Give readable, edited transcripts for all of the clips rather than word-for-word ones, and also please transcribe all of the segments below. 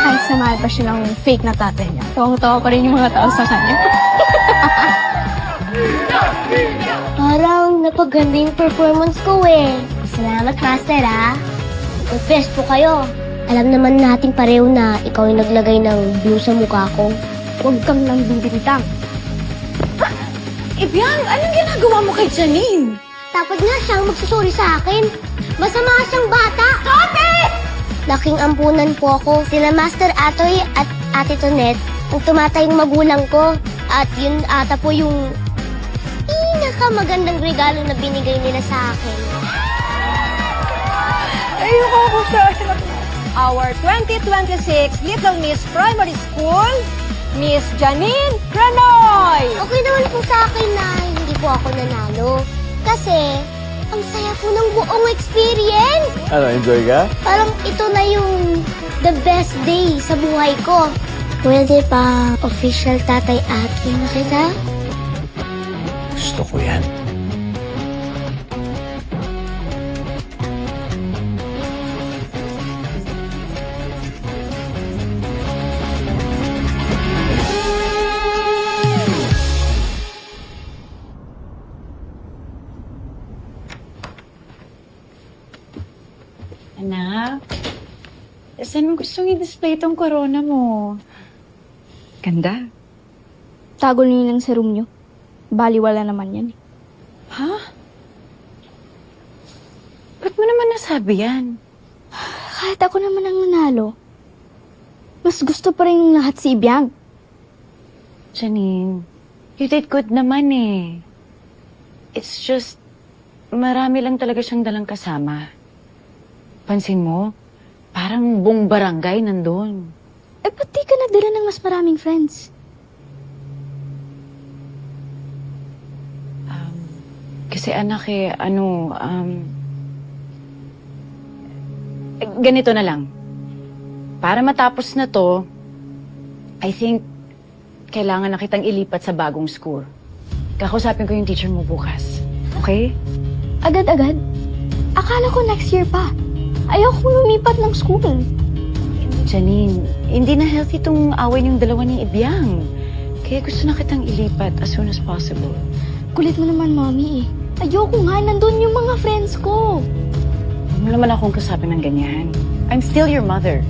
Kahit samahan pa siya ng fake na tatay niya, tawang-tawa pa rin yung mga tao sa kanya. Parang napaganda yung performance ko eh. Salamat, Master, ha? Mag-best po kayo. Alam naman natin pareho na ikaw yung naglagay ng blue sa mukha ko. Huwag kang lang bibintang. Ibiang, anong ginagawa mo kay Janine? Dapat nga siyang magsusuri sa akin. Masama siyang bata. Ate! Laking ampunan po ako. Sila Master Atoy at Ate Tonet ang tumatayong magulang ko. At yun ata po yung pinakamagandang regalo na binigay nila sa akin. Ayoko ako sa our 2026 Little Miss Primary School, Miss Janine Ranoy! Okay naman po sa akin na hindi po ako nanalo. Kasi, ang saya po ng buong experience. Ano, enjoy ka? Parang ito na yung the best day sa buhay ko. Pwede pa official tatay Aki na kita? Gusto ko yan. Anak, saan mo gustong i-display tong corona mo? Ganda. Tago niyo lang sa room niyo. Baliwala naman yan. Ha? Ba't mo naman nasabi yan? Kahit ako naman ang nanalo, mas gusto pa rin ng lahat si Ibiang. Janine, you did good naman eh. It's just, marami lang talaga siyang dalang kasama. Pansin mo, parang buong barangay nandun. Eh, ba't di ka nagdala ng mas maraming friends? Kasi anak eh, ganito na lang. Para matapos na to, I think, kailangan na kitang ilipat sa bagong school. Kakausapin ko yung teacher mo bukas. Okay? Agad-agad? Akala ko next year pa. Ayoko lumipat ng school. Janine, hindi na healthy itong away yung dalawa ni Ibiang. Kaya gusto na kitang ilipat as soon as possible. Kulit mo naman, Mommy eh. Ayoko nga, nandun yung mga friends ko. Huwag mo naman akong kasapin ng ganyan. I'm still your mother.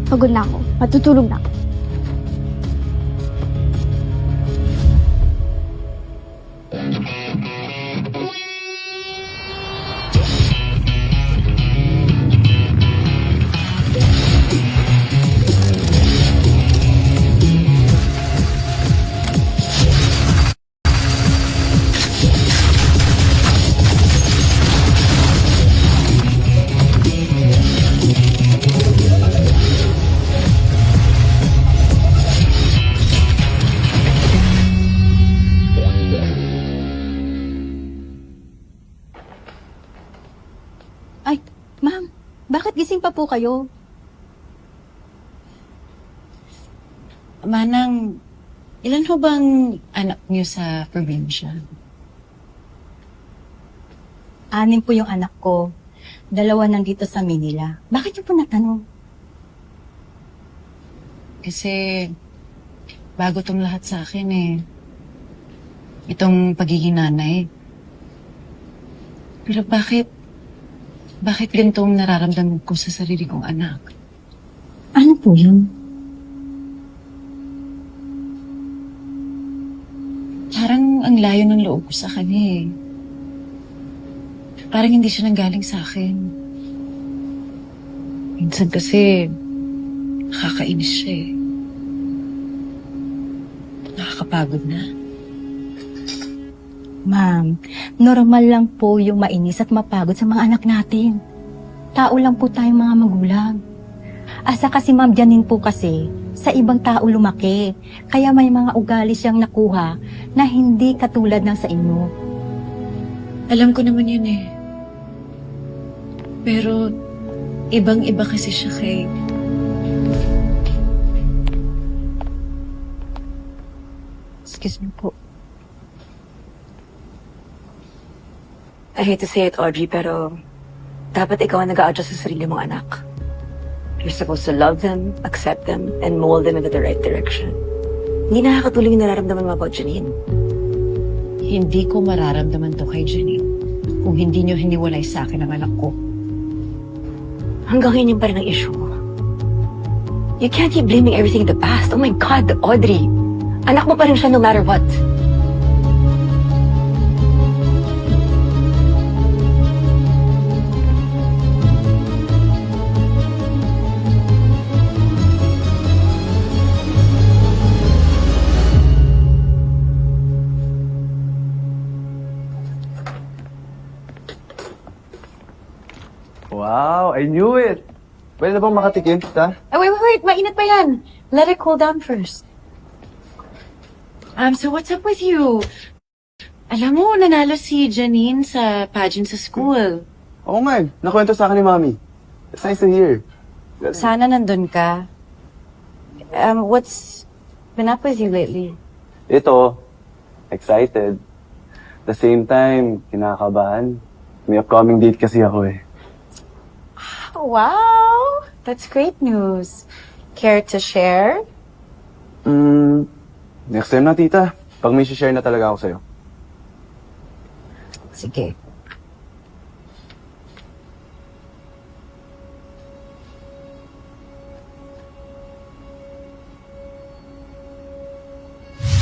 Pagod na ako. Matutulog na ako. Ay, ma'am, bakit gising pa po kayo? Manang, ilan ho bang anak niyo sa probinsya? 6 po yung anak ko. 2 nandito sa Manila. Bakit niyo po natanong? Kasi, bago tong lahat sa akin eh. Itong pagiging nanay. Pero bakit ganitong nararamdaman ko sa sarili kong anak? Ano po yun? Parang ang layo ng loob ko sa kanya eh. Parang hindi siya nanggaling sa akin. Minsan kasi, nakakainis siya eh. Nakakapagod na. Ma'am, normal lang po yung mainis at mapagod sa mga anak natin. Tao lang po tayong mga magulang. Asa kasi Ma'am Janine po kasi, sa ibang tao lumaki. Kaya may mga ugali siyang nakuha na hindi katulad ng sa inyo. Alam ko naman yun eh. Pero, ibang-iba kasi siya kay... Excuse me po. I hate to say it, Audrey, pero dapat ikaw ang nag-a-adjust sa sarili mong anak. You're supposed to love them, accept them, and mold them into the right direction. Hindi nakakatuloy yung nararamdaman mo about Janine. Hindi ko mararamdaman to kay Janine kung hindi niyo hiniwalay sa akin ang anak ko. Hanggang ngayon yung pa rin ang issue mo. You can't keep blaming everything in the past. Oh my God, Audrey. Anak mo pa rin siya no matter what. Wow, I knew it! Pwede na bang makatikim, tita? Oh, wait. Mainit pa yan. Let it cool down first. So what's up with you? Alam mo, nanalo si Janine sa pageant sa school. Oo nga eh. Nakwento sa akin ni Mami. It's nice to hear. Sana nandun ka. What's been up with you lately? Ito, excited. At the same time, kinakabahan. May upcoming date kasi ako eh. Wow! That's great news. Care to share? Next time na, tita. Pag may share na talaga ako sa'yo. Sige.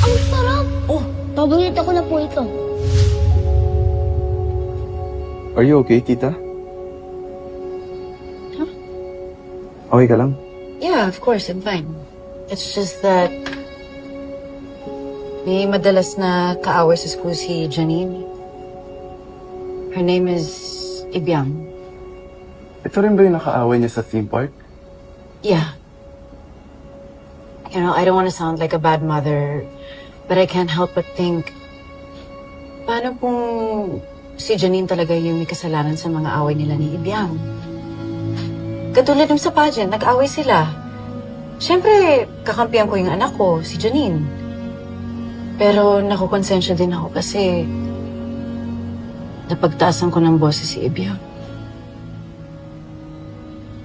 Ang sarap! Oh, paborito ko na po ito. Are you okay, tita? Okay ka lang? Yeah, of course, I'm fine. It's just that may madalas na kaaway sa school si Janine. Her name is Ibiang. Ito rin ba yung nakaaway niya sa theme park? Yeah. You know, I don't want to sound like a bad mother, but I can't help but think, paano kung si Janine talaga yung may kasalanan sa mga away nila ni Ibiang? Katulad ng sa pageant, nag-away sila. Siyempre, kakampihan ko yung anak ko, si Janine. Pero nakukonsensya din ako kasi napagtaasan ko ng boses si Ibiang.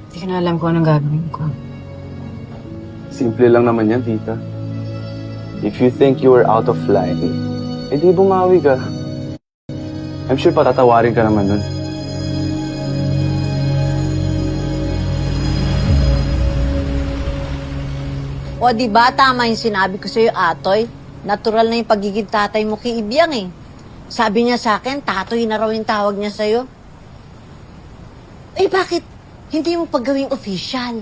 Hindi ko na alam kung anong gagawin ko. Simple lang naman yan, tita. If you think you were out of line, edi bumawi ka. I'm sure patatawarin ka naman nun. O di ba tama yung sinabi ko sa'yo, Atoy? Natural na yung pagiging tatay mo kay Ibiang eh. Sabi niya sa akin, Tatoy na raw yung tawag niya sa'yo. Eh bakit hindi mo paggawing official?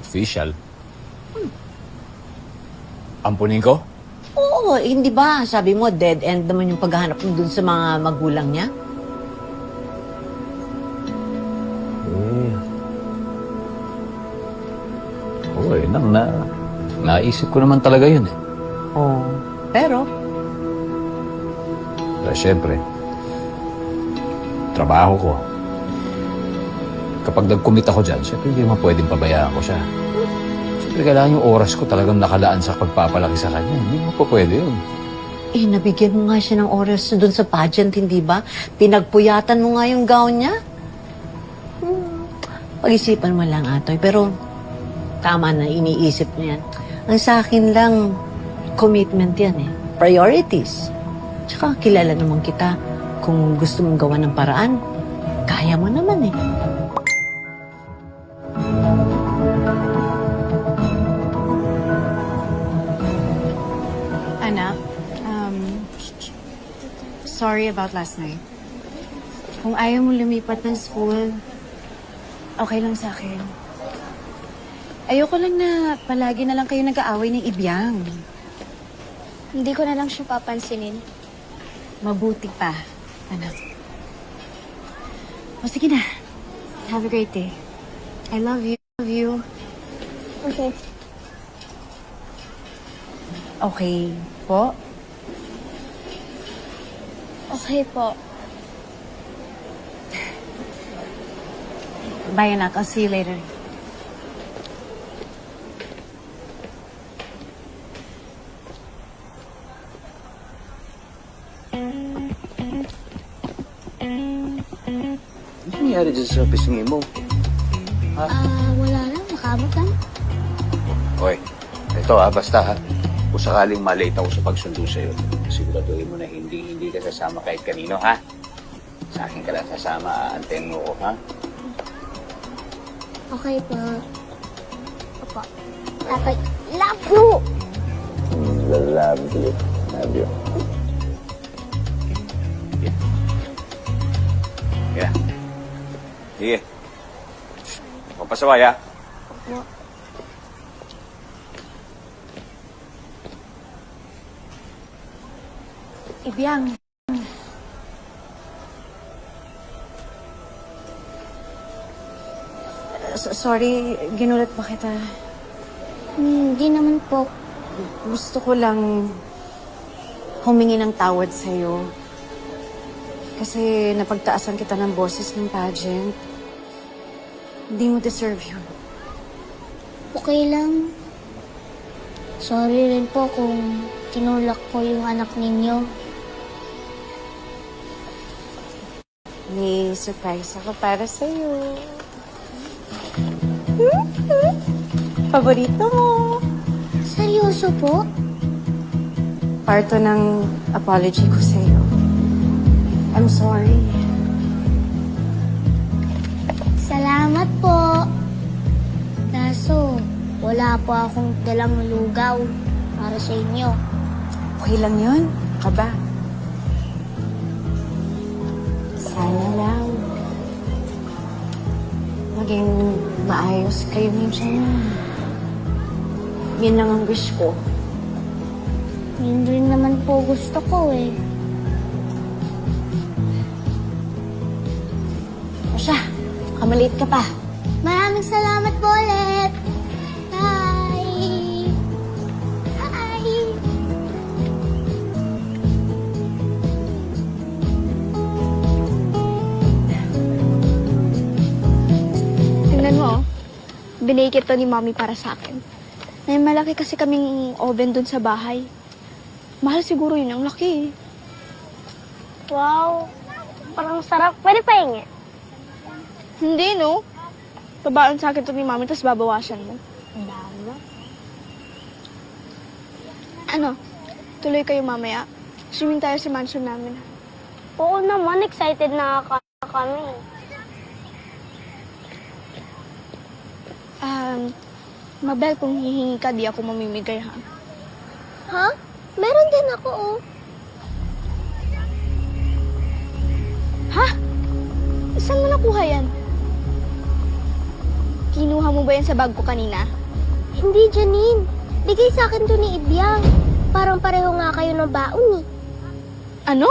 Official? Ampunin ko? Oo, hindi ba? Sabi mo, dead end naman yung paghahanap mo dun sa mga magulang niya? Oo naisip ko naman talaga yun eh. Oo. Pero, Pero syempre, trabaho ko. Kapag nag-commit ako dyan, syempre hindi naman pwedeng pabayaan ko siya. Syempre kailangan yung oras ko talagang nakalaan sa pagpapalaki sa kanya. Hindi mo pa pwede yun. nabigyan mo nga siya ng oras dun sa pageant, hindi ba? Pinagpuyatan mo nga yung gown niya. Pag-isipan mo lang, Atoy. Pero, tama na, iniisip niya yan. Ang sa akin lang, commitment yan eh. Priorities. Tsaka kilala naman kita. Kung gusto mong gawa ng paraan, kaya mo naman eh. Anak, sorry about last night. Kung ayaw mo lumipat ng school, okay lang sa akin. Ayoko lang na palagi na lang kayo nag-aaway ng Ibiang. Hindi ko na lang siya papansinin. Mabuti pa, anak. O sige na. Have a great day. I love you. Love you. Okay. Okay po? Okay po. Bye, anak. I'll see you later. nangyari dyan sa pisngi mo? Wala lang. Nakamot lang. Hoy, ito basta ha. Kung sakaling malate ako sa pagsundo sa'yo, siguraduhin mo na hindi ka sasama kahit kanino, ha? Sa akin ka lang sasama, aantayin mo ko, ha? Okay po. Opo. Atoy, love you! Love you. Love you. Yeah. Sige. Magpasaway, ha? Ibyang. Sorry, ginulat ba kita? Hindi naman po. Gusto ko lang humingi ng tawad sa'yo. Kasi napagtaasan kita ng boses ng pageant. Hindi mo deserve yun. Okay lang. Sorry rin po kung tinulak ko yung anak ninyo. May surprise ako para sa'yo. Paborito mo. Seryoso po? Parto ng apology ko sa'yo. I'm sorry. Salamat po. Kaso, wala po akong dalang lugaw para sa inyo. Okay lang yun. Kaba. Sana lang maging maayos kayo ni Jen. Yun lang ang wish ko. Yun rin naman po gusto ko eh. O siya, kamaliit ka pa. Maraming salamat po ulit. Bye! Bye! Tingnan mo, oh. Binake ito ni Mommy para sa akin. May malaki kasi kaming oven dun sa bahay. Mahal siguro yun, ang laki. Wow! Parang sarap. Pwede pa hingi? Hindi, no? Babaon sa akin ito ni Mommy, tapos babawasan mo. Dama. Ano? Tuloy kayo mamaya. Swimming tayo sa mansion namin. Oo naman, excited na kami. Mabel, kung hihingi ka, di ako mamimigay, ha? Ha? Meron din ako, oh. Ha? Saan mo nakuha yan? Kinuha mo ba yan sa bag ko kanina? Hindi, Janine. Bigay sa akin to ni Ibyang. Parang pareho nga kayo ng baon, eh. Ano?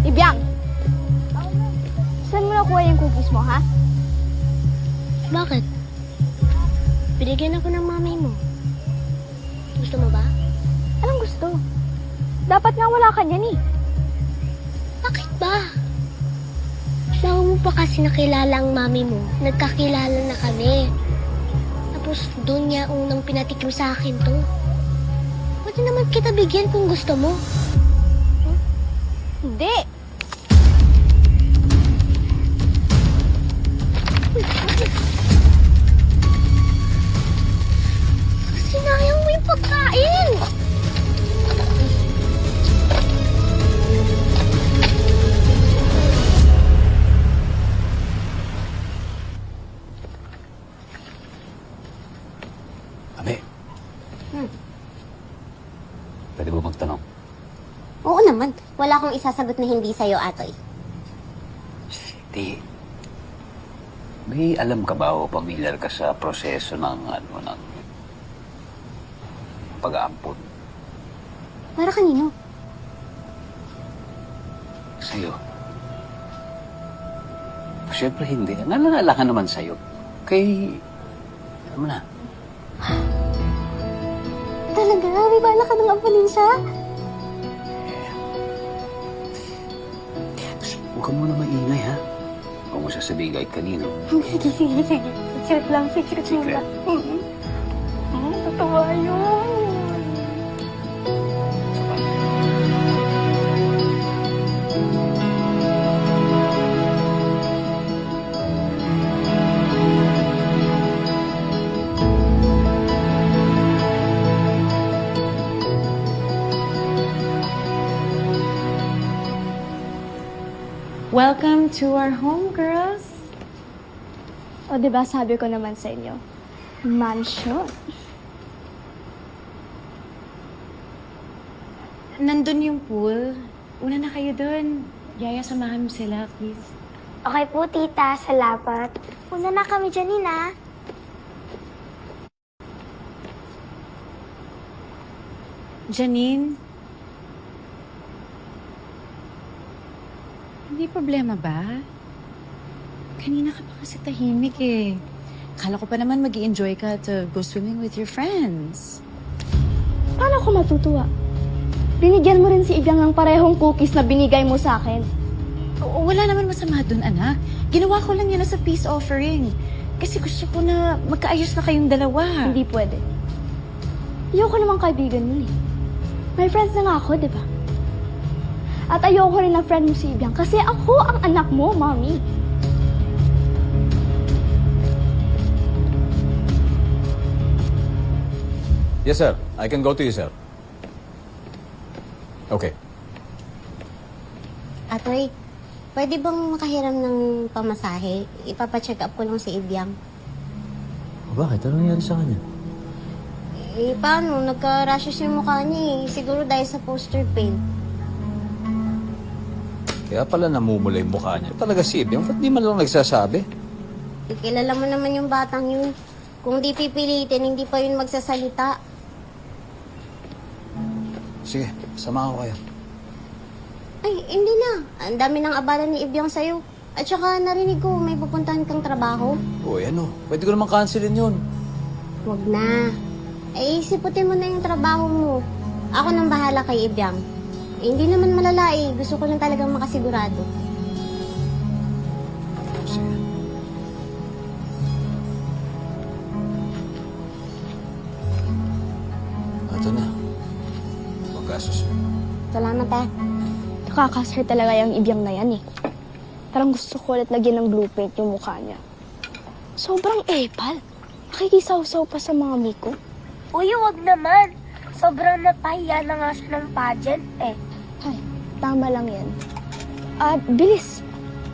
Ibyang! Saan mo nakuha yung cookies mo, ha? Bakit? Binigyan ako ng mami mo. Gusto mo ba? Anong gusto? Dapat nga wala ka niyan, eh. Bakit ba? Bago mo pa kasi nakilala ang mami mo, nagkakilala na kami. Tapos doon niya unang pinatikim sa akin to. Pwede naman kita bigyan kung gusto mo. Hindi. Sinayang mo yung pagkain! Abi. Pwede ba magtanong? Oo naman. Wala akong isasagot na hindi sa'yo, Atoy. Di. May alam ka ba o pamilyar ka sa proseso ng pag-aampon? Para kanino? Sa'yo. Siyempre hindi. Nalala ka naman sa'yo. Kay... Alam mo na. Talaga? May bala ka ng ampunin siya? Huwag ka muna maingay, ha? Huwag mo sasabihin kahit kanino. Sige. Secret lang. Secret Secret? lang. ginagawa yun? Welcome to our home, girls. O diba sabi ko naman sa inyo, mansion. Nandun yung pool. Una na kayo dun. Yaya, samahan mo sila, please. Okay po, tita. Salamat. Una na kami dyan, Nina. Janine? Hindi problema ba? Kanina ka pa kasi tahimik eh. Kala ko pa naman mag-i-enjoy ka to go swimming with your friends. Paano ako matutuwa? Binigyan mo rin si Ibyang ng parehong cookies na binigay mo sa akin. Oo, wala naman masama dun, anak. Ginawa ko lang yan as a peace offering. Kasi gusto ko na magkaayos na kayong dalawa. Hindi pwede. Ayoko namang kaibigan yun eh. May friends na nga ako, di ba? At ayoko rin na friend mo si Ibyang kasi ako ang anak mo, Mommy. Yes, sir. I can go to you, sir. Okay. Atoy, pwede bang makahiram ng pamasahe? Ipapacheck up ko lang si Ibyang. Bakit? Ano nangyari sa kanya? Eh, paano? Nagka-rashes yung mukha niya eh. Siguro dahil sa poster paint. Kaya pala namumula yung mukha niya. Talaga si Ibyang, ba't di man lang nagsasabi? Kilala mo naman yung batang yun. Kung di pipilitin, hindi pa yun magsasalita. Sige, samahan ko kayo. Ay, hindi na. Ang dami ng abala ni Ibyang sa'yo. At saka narinig ko, may pupuntahan kang trabaho. Uy, ano? Pwede ko naman cancelin yun. Huwag na. Eh, isiputin mo na yung trabaho mo. Ako nang bahala kay Ibyang. Eh, hindi naman malala eh. Gusto ko lang talagang makasigurado. Sige. Ito na. Magkasos. Salamat ah. Nakakasar talaga yung Ibyang na yan eh. Parang gusto ko ulit lagyan ng blue paint yung mukha niya. Sobrang epal. Nakikisaw-saw pa sa mga miko. Uy, wag naman. Sobrang napahiya na nga siya ng pageant eh. Ay, tama lang yan. At bilis.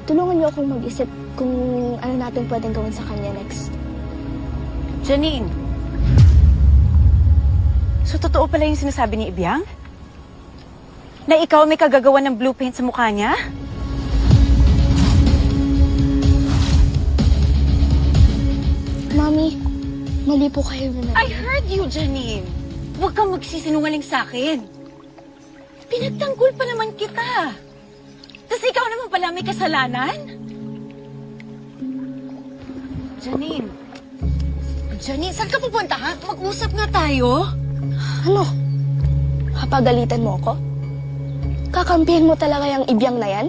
Tulungan niyo akong mag-isip kung ano natin pwedeng gawin sa kanya next. Janine! So, totoo pala yung sinasabi ni Ibyang? Na ikaw may kagagawa ng blue paint sa mukha niya? Mami, mali po kayo na. I heard you, Janine. Huwag kang magsisinungaling sa akin. Pinagtanggol pa naman kita. Tapos ikaw naman pala may kasalanan? Janine. Janine, saan ka pupunta, ha? Mag-usap nga tayo. Ano? Kapagalitan mo ako? Kakampihan mo talaga yung Ibyang na yan?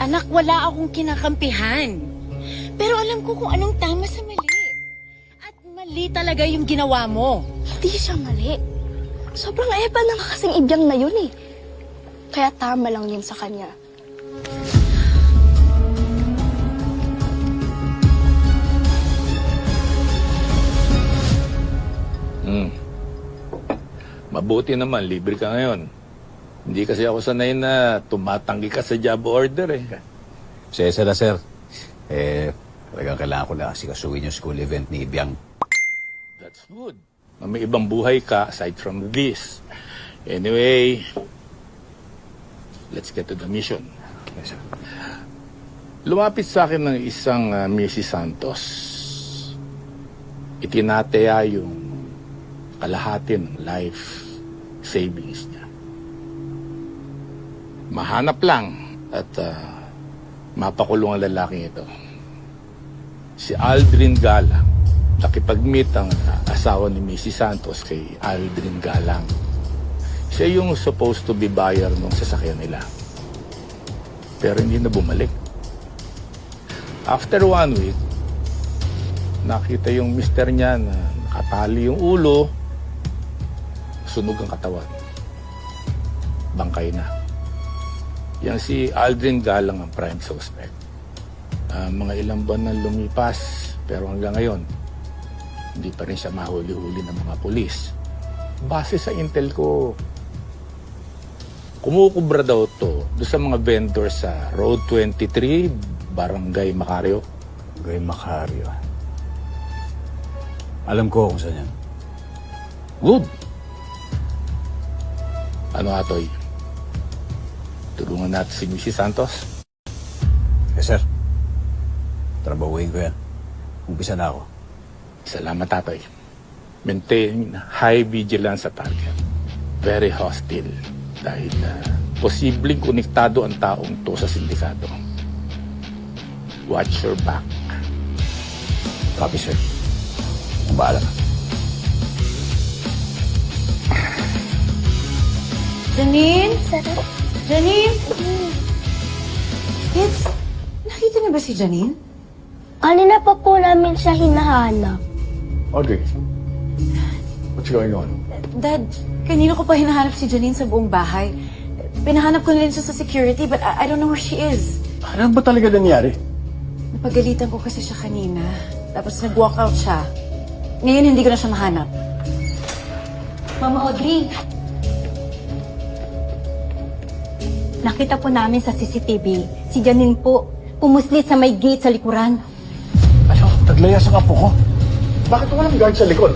Anak, wala akong kinakampihan. Pero alam ko kung anong tama sa mali. At mali talaga yung ginawa mo. Hindi siya mali. Sobrang epal na kasing Ibyang na yun eh. Kaya tama lang yun sa kanya. Mabuti naman, libre ka ngayon. Hindi kasi ako sanay na tumatanggi ka sa job order eh. Sir, sir. Talagang kailangan ko lang kasi kasuhin yung school event ni Ibyang. That's good. May ibang buhay ka aside from this. Anyway, let's get to the mission. Yes, sir. Lumapit sa akin ng isang Mrs. Santos. Itinataya yung kalahati ng life savings niya. Mahanap lang at mapakulong ang lalaking ito. Si Aldrin Galang. Nakipag-meet ang asawa ni Mrs. Santos kay Aldrin Galang. Siya yung supposed to be buyer ng sasakyan nila. Pero hindi na bumalik. After 1 week, nakita yung mister niya na nakatali yung ulo, sunog ang katawan. Bangkay na. Yan si Aldrin Galang ang prime suspect. Mga ilang buwan na lumipas, pero hanggang ngayon, hindi pa rin siya mahuli-huli ng mga pulis. Base sa intel ko, kumukubra daw to doon sa mga vendor sa Road 23, Barangay Macario. Gay Macario. Alam ko kung saan yan. Good. Ano, Atoy? Tulungan natin si Mrs. Santos. Yes, sir. Trabahuin ko yan. Umpisa na ako. Salamat, Atoy. Maintain high vigilance sa target. Very hostile. Dahil posibleng konektado ang taong to sa sindikato. Watch your back. Copy, sir. Bahala ka. Janine? Janine? Kids, nakita niyo ba si Janine? Kanina pa po namin siya hinahanap. Audrey, what's going on? Dad, kanina ko pa hinahanap si Janine sa buong bahay. Pinahanap ko na rin siya sa security, but I don't know where she is. Ano ba talaga nangyari? Napagalitan ko kasi siya kanina. Tapos nag-walk out siya. Ngayon hindi ko na siya mahanap. Mama Audrey, nakita po namin sa CCTV, si Janine po, pumuslit sa may gate sa likuran. Ano? Naglaya sa kapo ko? Bakit walang guard sa likod?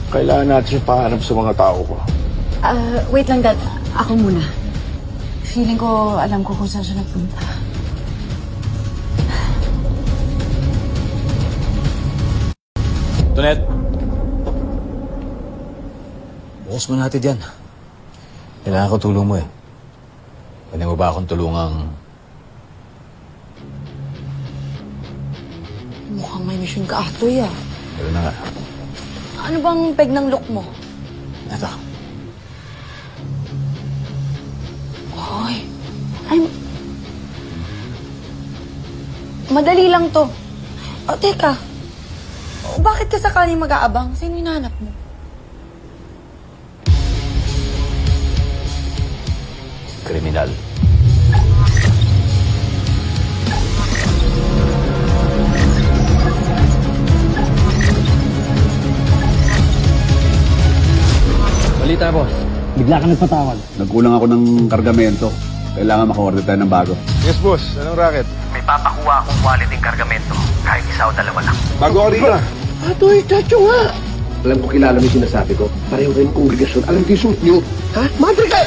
Kailangan natin siya pahanap sa mga tao ko. Wait lang, Dad. Ako muna. Feeling ko, alam ko kung saan siya nagpunta. Tonet! Bukas mo natin yan. Kailangan ko tulong mo eh. Pwede mo ba akong tulungang... Mukhang may mission ka, Atoy, ah. Pero na nga. Ano bang peg ng look mo? Ito. Hoy, madali lang to. O, teka. Bakit ka sakaling mag-aabang? Sino hinahanap mo? Kriminal. Balita, boss. Bigla ka nagpatawag. Nagkulang ako ng kargamento. Kailangan maka-order tayo ng bago. Yes, boss. Anong racket? May papakuha akong quality kargamento. Kahit isa o dalawa lang. Bago ako rito. Atoy, chacho nga! Alam ko kilala mo yung sinasabi ko. Pareho kayo ng kongregasyon. Alam ko yung suit nyo. Ha? Madre ka!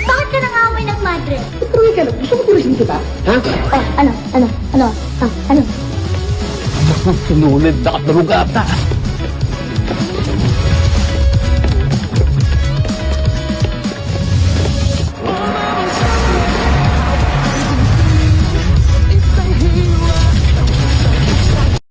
Bakit ka nangamay ng madre? Pero ka lang. Gusto mo tulisin kita? Ha? Oh, ano? Sinunod, nakadurog ata.